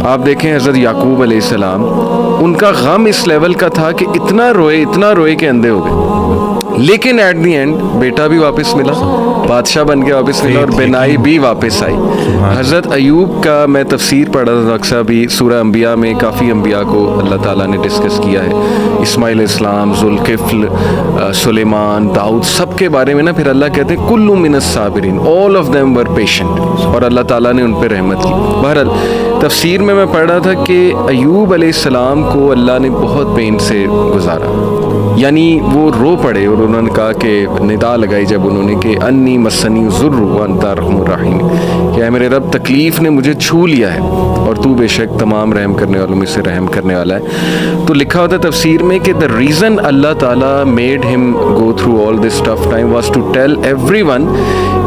آپ دیکھیں حضرت یعقوب علیہ السلام، ان کا غم اس لیول کا تھا کہ اتنا روئے کہ اندھے ہو گئے، لیکن ایٹ دی اینڈ بیٹا بھی واپس ملا، بادشاہ بن کے واپس ملا، اور بینائی بھی واپس آئی۔ حضرت ایوب کا میں تفسیر پڑھا تھا اکثر بھی، سورہ انبیاء میں کافی انبیاء کو اللہ تعالیٰ نے ڈسکس کیا ہے، اسماعیل علیہ السلام، ذوالکفل، سلیمان، داؤد، سب کے بارے میں نا پھر اللہ کہتے ہیں کل من الصابرین، all of them were patient, اور اللہ تعالیٰ نے ان پہ رحمت کی۔ بہرحال تفسیر میں پڑھ رہا تھا کہ ایوب علیہ السلام کو اللہ نے بہت پین سے گزارا، یعنی وہ رو پڑے، اور انہوں نے کہا کہ ندا لگائی جب انہوں نے کہ انی مسنی الضر وانت ارحم الراحمین، کہ اے میرے رب تکلیف نے مجھے چھو لیا ہے اور تو بے شک تمام رحم کرنے والوں میں سے رحم کرنے والا ہے۔ تو لکھا ہوتا ہے تفسیر میں کہ the reason اللہ تعالیٰ made him go through all this tough time was to tell everyone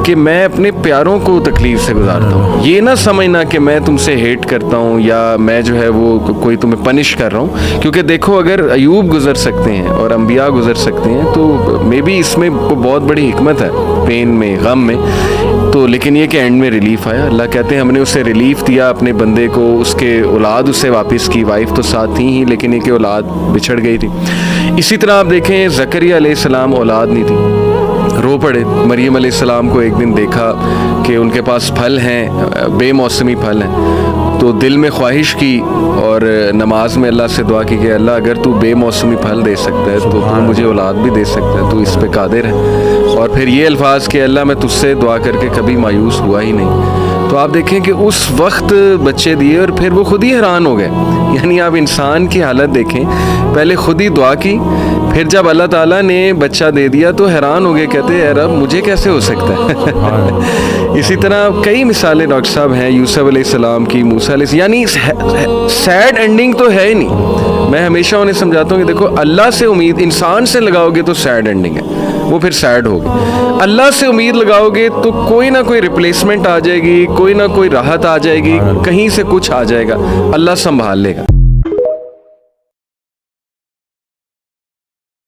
کہ میں اپنے پیاروں کو تکلیف سے گزارتا ہوں، یہ نہ سمجھنا کہ میں تم سے ہیٹ کرتا ہوں یا میں جو ہے وہ کوئی تمہیں پنش کر رہا ہوں، کیونکہ دیکھو اگر ایوب گزر سکتے ہیں اور انبیاء گزر سکتے ہیں تو مے بی اس میں بہت بڑی حکمت ہے، پین میں، غم میں، تو لیکن یہ کہ اینڈ میں ریلیف آیا۔ اللہ کہتے ہیں ہم نے اسے ریلیف دیا اپنے بندے کو، اس کے اولاد اسے واپس کی، وائف تو ساتھ تھی ہی لیکن یہ کہ اولاد بچھڑ گئی تھی۔ اسی طرح آپ دیکھیں زکریا علیہ السلام اولاد نہیں تھی، رو پڑے۔ مریم علیہ السلام کو ایک دن دیکھا کہ ان کے پاس پھل ہیں، بے موسمی پھل ہیں، تو دل میں خواہش کی اور نماز میں اللہ سے دعا کی کہ اللہ اگر تو بے موسمی پھل دے سکتا ہے تو مجھے اولاد بھی دے سکتا ہے، تو اس پہ قادر ہے۔ اور پھر یہ الفاظ کہ اللہ میں تجھ سے دعا کر کے کبھی مایوس ہوا ہی نہیں۔ تو آپ دیکھیں کہ اس وقت بچے دیے اور پھر وہ خود ہی حیران ہو گئے، یعنی آپ انسان کی حالت دیکھیں، پہلے خود ہی دعا کی، پھر جب اللہ تعالیٰ نے بچہ دے دیا تو حیران ہو گئے، کہتے اے رب مجھے کیسے ہو سکتا ہے۔ اسی طرح کئی مثالیں ڈاکٹر صاحب ہیں، یوسف علیہ السلام کی، موسیٰ علیہ السلام، یعنی سیڈ اینڈنگ تو ہے ہی نہیں۔ میں ہمیشہ انہیں سمجھاتا ہوں کہ دیکھو اللہ سے امید انسان سے لگاؤ گے تو سیڈ اینڈنگ ہے، وہ پھر سیڈ ہوگی۔ اللہ سے امید لگاؤ گے تو کوئی نہ کوئی ریپلیسمنٹ آ جائے گی، کوئی نہ کوئی راحت آ جائے گی، کہیں سے کچھ آ جائے گا، اللہ سنبھال لے گا۔